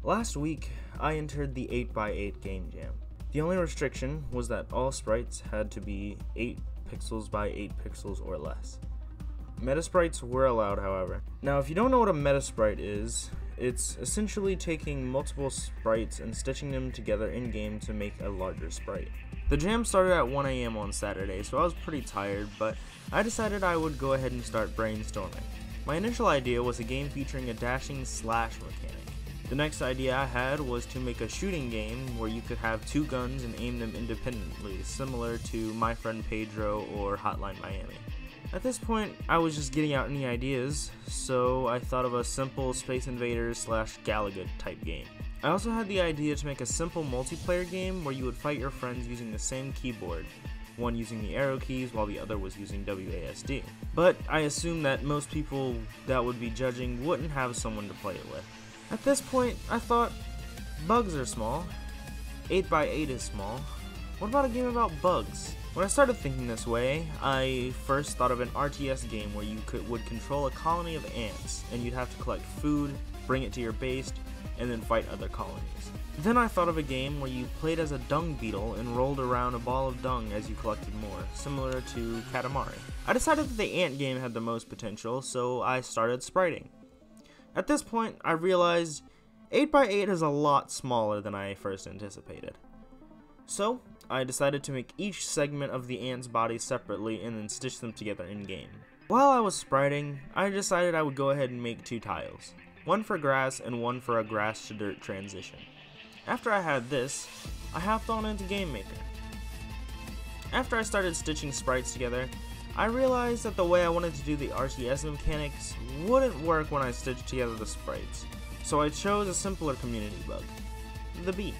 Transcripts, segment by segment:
Last week, I entered the 8x8 game jam. The only restriction was that all sprites had to be 8 pixels by 8 pixels or less. Metasprites were allowed, however. Now, if you don't know what a metasprite is, it's essentially taking multiple sprites and stitching them together in-game to make a larger sprite. The jam started at 1 AM on Saturday, so I was pretty tired, but I decided I would go ahead and start brainstorming. My initial idea was a game featuring a dashing slash mechanic. The next idea I had was to make a shooting game where you could have 2 guns and aim them independently, similar to My Friend Pedro or Hotline Miami. At this point, I was just getting out any ideas, so I thought of a simple Space Invaders / Galaga type game. I also had the idea to make a simple multiplayer game where you would fight your friends using the same keyboard, one using the arrow keys while the other was using WASD. But I assumed that most people that would be judging wouldn't have someone to play it with. At this point, I thought, bugs are small, 8x8 is small, what about a game about bugs? When I started thinking this way, I first thought of an RTS game where you would control a colony of ants, and you'd have to collect food, bring it to your base, and then fight other colonies. Then I thought of a game where you played as a dung beetle and rolled around a ball of dung as you collected more, similar to Katamari. I decided that the ant game had the most potential, so I started spriting. At this point, I realized 8x8 is a lot smaller than I first anticipated. So, I decided to make each segment of the ant's body separately and then stitch them together in-game. While I was spriting, I decided I would go ahead and make 2 tiles. One for grass and one for a grass to dirt transition. After I had this, I hopped on into Game Maker. After I started stitching sprites together, I realized that the way I wanted to do the RTS mechanics wouldn't work when I stitched together the sprites, so I chose a simpler community bug, the bee.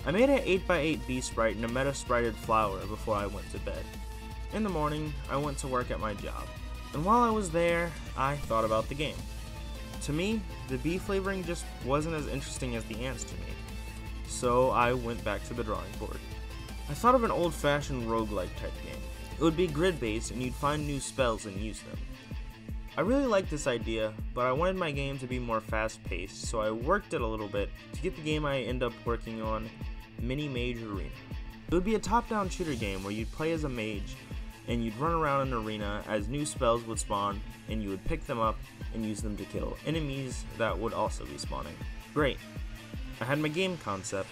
I made an 8x8 bee sprite and a meta-sprited flower before I went to bed. In the morning, I went to work at my job, and while I was there, I thought about the game. To me, the bee flavoring just wasn't as interesting as the ants to me, so I went back to the drawing board. I thought of an old-fashioned roguelike type game. It would be grid-based and you'd find new spells and use them. I really liked this idea, but I wanted my game to be more fast-paced, so I worked it a little bit to get the game I end up working on, Mini Mage Arena. It would be a top-down shooter game where you'd play as a mage, and you'd run around an arena as new spells would spawn, and you would pick them up and use them to kill enemies that would also be spawning. Great. I had my game concept.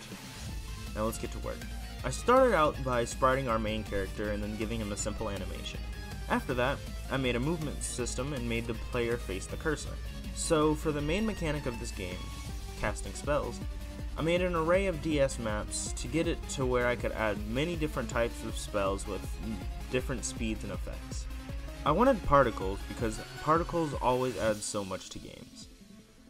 Now let's get to work. I started out by spriting our main character and then giving him a simple animation. After that, I made a movement system and made the player face the cursor. So for the main mechanic of this game, casting spells, I made an array of DS maps to get it to where I could add many different types of spells with different speeds and effects. I wanted particles because particles always add so much to games.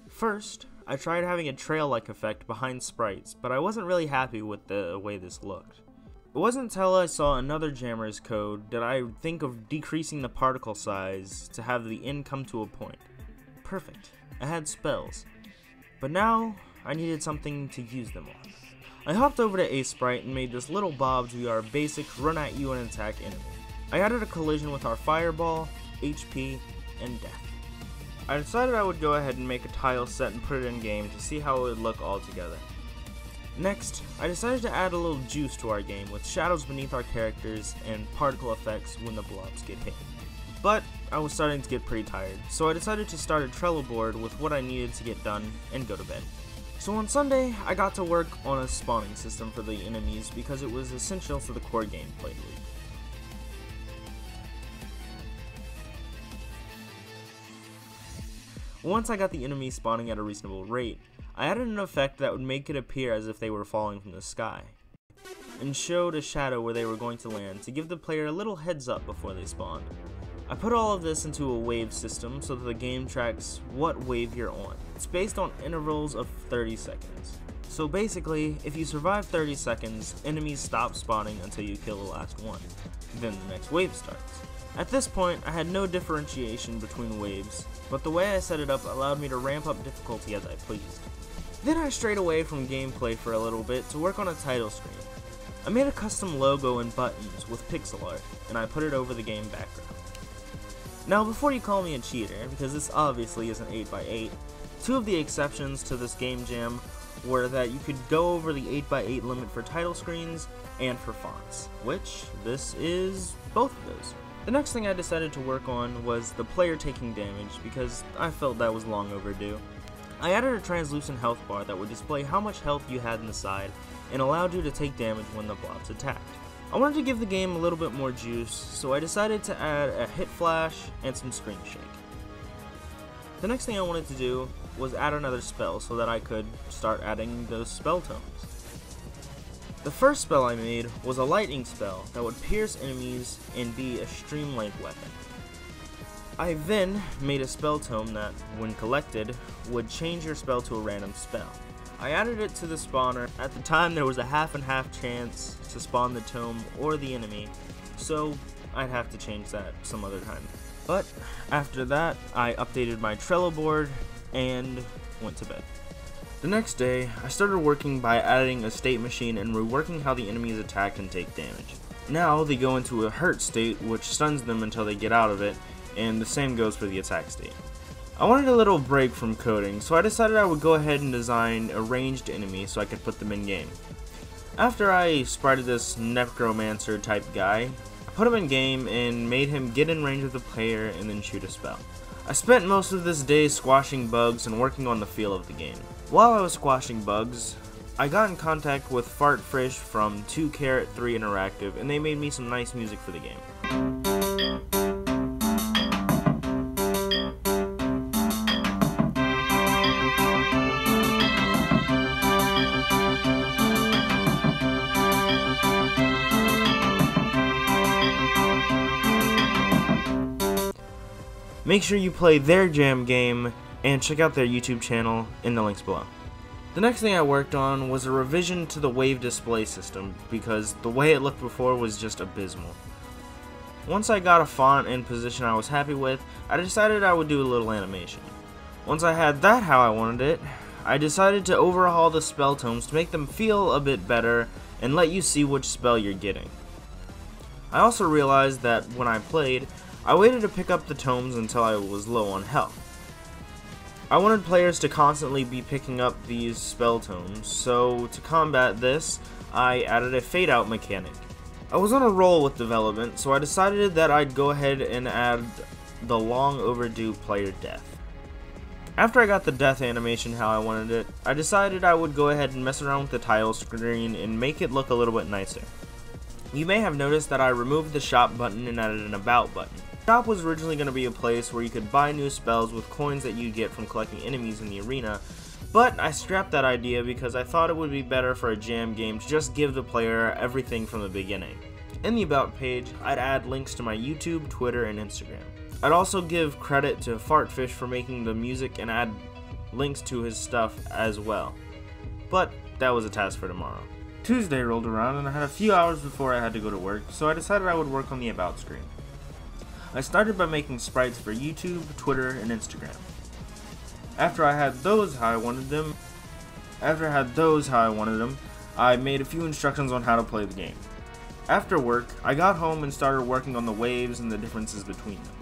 First, I tried having a trail-like effect behind sprites, but I wasn't really happy with the way this looked. It wasn't until I saw another jammer's code that I think of decreasing the particle size to have the end come to a point. Perfect. I had spells. But now, I needed something to use them on. I hopped over to A-Sprite and made this little Bob's VR basic run at you and attack enemy. I added a collision with our fireball, HP, and death. I decided I would go ahead and make a tile set and put it in game to see how it would look all together. Next, I decided to add a little juice to our game with shadows beneath our characters and particle effects when the blobs get hit. But I was starting to get pretty tired, so I decided to start a Trello board with what I needed to get done and go to bed. So on Sunday, I got to work on a spawning system for the enemies because it was essential for the core gameplay loop. Once I got the enemies spawning at a reasonable rate, I added an effect that would make it appear as if they were falling from the sky, and showed a shadow where they were going to land to give the player a little heads up before they spawned. I put all of this into a wave system so that the game tracks what wave you're on. It's based on intervals of 30 seconds. So basically, if you survive 30 seconds, enemies stop spawning until you kill the last one. Then the next wave starts. At this point, I had no differentiation between waves, but the way I set it up allowed me to ramp up difficulty as I pleased. Then I strayed away from gameplay for a little bit to work on a title screen. I made a custom logo and buttons with pixel art, and I put it over the game background. Now before you call me a cheater, because this obviously isn't 8x8, Two of the exceptions to this game jam were that you could go over the 8x8 limit for title screens and for fonts, which this is both of those. The next thing I decided to work on was the player taking damage, because I felt that was long overdue. I added a translucent health bar that would display how much health you had in the side and allowed you to take damage when the blobs attacked. I wanted to give the game a little bit more juice, so I decided to add a hit flash and some screen shake. The next thing I wanted to do was add another spell so that I could start adding those spell tomes. The first spell I made was a lightning spell that would pierce enemies and be a streamlined weapon. I then made a spell tome that, when collected, would change your spell to a random spell. I added it to the spawner. At the time there was a half and half chance to spawn the tome or the enemy, so I'd have to change that some other time. But after that, I updated my Trello board and went to bed. The next day, I started working by adding a state machine and reworking how the enemies attack and take damage. Now they go into a hurt state, which stuns them until they get out of it, and the same goes for the attack state. I wanted a little break from coding, so I decided I would go ahead and design a ranged enemy so I could put them in game. After I sprited this necromancer type guy, I put him in game and made him get in range with the player and then shoot a spell. I spent most of this day squashing bugs and working on the feel of the game. While I was squashing bugs, I got in contact with FartFish from 2Carat3 Interactive, and they made me some nice music for the game. Make sure you play their jam game and check out their YouTube channel in the links below. The next thing I worked on was a revision to the wave display system, because the way it looked before was just abysmal. Once I got a font and position I was happy with, I decided I would do a little animation. Once I had that how I wanted it, I decided to overhaul the spell tomes to make them feel a bit better and let you see which spell you're getting. I also realized that when I played, I waited to pick up the tomes until I was low on health. I wanted players to constantly be picking up these spell tomes, so to combat this, I added a fade out mechanic. I was on a roll with development, so I decided that I'd go ahead and add the long overdue player death. After I got the death animation how I wanted it, I decided I would go ahead and mess around with the title screen and make it look a little bit nicer. You may have noticed that I removed the shop button and added an about button. Shop was originally going to be a place where you could buy new spells with coins that you get from collecting enemies in the arena, but I scrapped that idea because I thought it would be better for a jam game to just give the player everything from the beginning. In the about page, I'd add links to my YouTube, Twitter, and Instagram. I'd also give credit to FartFish for making the music and add links to his stuff as well. But that was a task for tomorrow. Tuesday rolled around and I had a few hours before I had to go to work, so I decided I would work on the about screen. I started by making sprites for YouTube, Twitter, and Instagram. After I had those how I wanted them, I made a few instructions on how to play the game. After work, I got home and started working on the waves and the differences between them.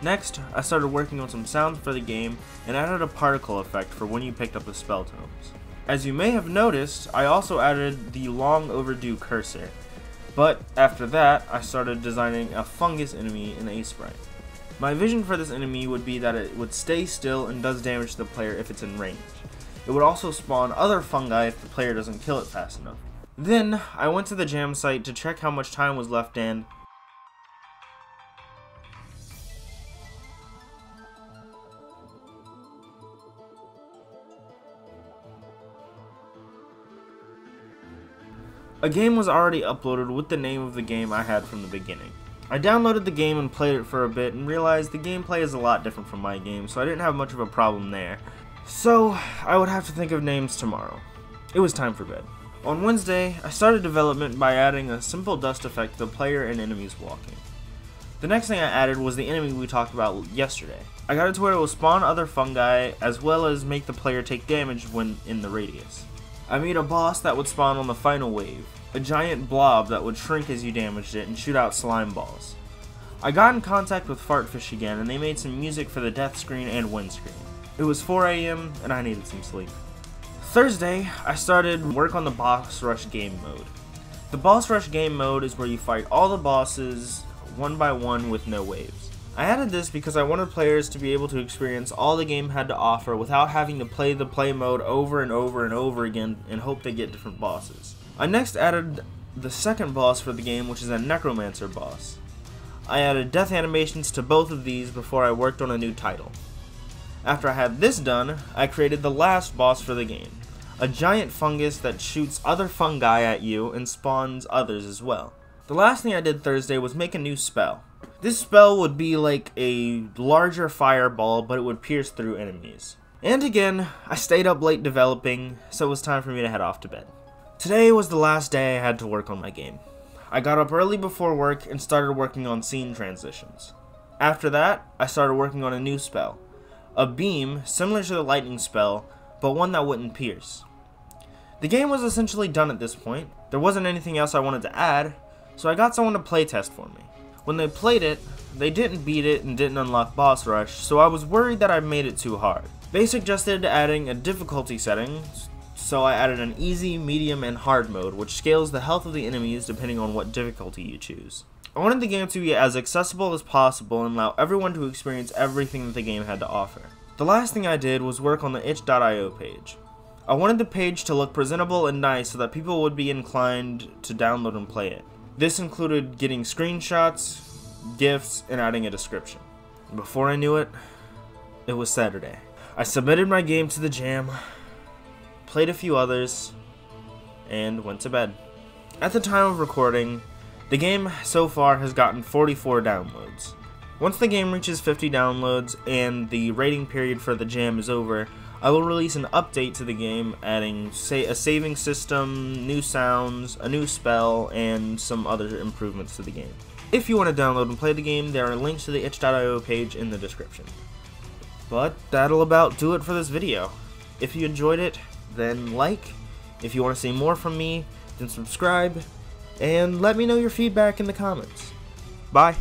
Next, I started working on some sounds for the game and added a particle effect for when you picked up the spell tomes. As you may have noticed, I also added the long overdue cursor. But after that, I started designing a fungus enemy in a sprite. My vision for this enemy would be that it would stay still and does damage to the player if it's in range. It would also spawn other fungi if the player doesn't kill it fast enough. Then, I went to the jam site to check how much time was left and a game was already uploaded with the name of the game I had from the beginning. I downloaded the game and played it for a bit and realized the gameplay is a lot different from my game, so I didn't have much of a problem there. So, I would have to think of names tomorrow. It was time for bed. On Wednesday, I started development by adding a simple dust effect to the player and enemies walking. The next thing I added was the enemy we talked about yesterday. I got it to where it will spawn other fungi as well as make the player take damage when in the radius. I made a boss that would spawn on the final wave, a giant blob that would shrink as you damaged it and shoot out slime balls. I got in contact with FartFish again and they made some music for the death screen and win screen. It was 4 a.m. and I needed some sleep. Thursday, I started work on the boss rush game mode. The boss rush game mode is where you fight all the bosses one by one with no waves. I added this because I wanted players to be able to experience all the game had to offer without having to play the play mode over and over and over again and hope to get different bosses. I next added the second boss for the game, which is a necromancer boss. I added death animations to both of these before I worked on a new title. After I had this done, I created the last boss for the game, a giant fungus that shoots other fungi at you and spawns others as well. The last thing I did Thursday was make a new spell. This spell would be like a larger fireball, but it would pierce through enemies. And again, I stayed up late developing, so it was time for me to head off to bed. Today was the last day I had to work on my game. I got up early before work and started working on scene transitions. After that, I started working on a new spell. A beam, similar to the lightning spell, but one that wouldn't pierce. The game was essentially done at this point. There wasn't anything else I wanted to add, so I got someone to playtest for me. When they played it, they didn't beat it and didn't unlock boss rush, so I was worried that I made it too hard. They suggested adding a difficulty setting, so I added an easy, medium, and hard mode, which scales the health of the enemies depending on what difficulty you choose. I wanted the game to be as accessible as possible and allow everyone to experience everything that the game had to offer. The last thing I did was work on the itch.io page. I wanted the page to look presentable and nice so that people would be inclined to download and play it. This included getting screenshots, GIFs, and adding a description. Before I knew it, it was Saturday. I submitted my game to the jam, played a few others, and went to bed. At the time of recording, the game so far has gotten 44 downloads. Once the game reaches 50 downloads and the rating period for the jam is over, I will release an update to the game, adding a saving system, new sounds, a new spell, and some other improvements to the game. If you want to download and play the game, there are links to the itch.io page in the description. But that'll about do it for this video. If you enjoyed it, then like. If you want to see more from me, then subscribe. And let me know your feedback in the comments. Bye.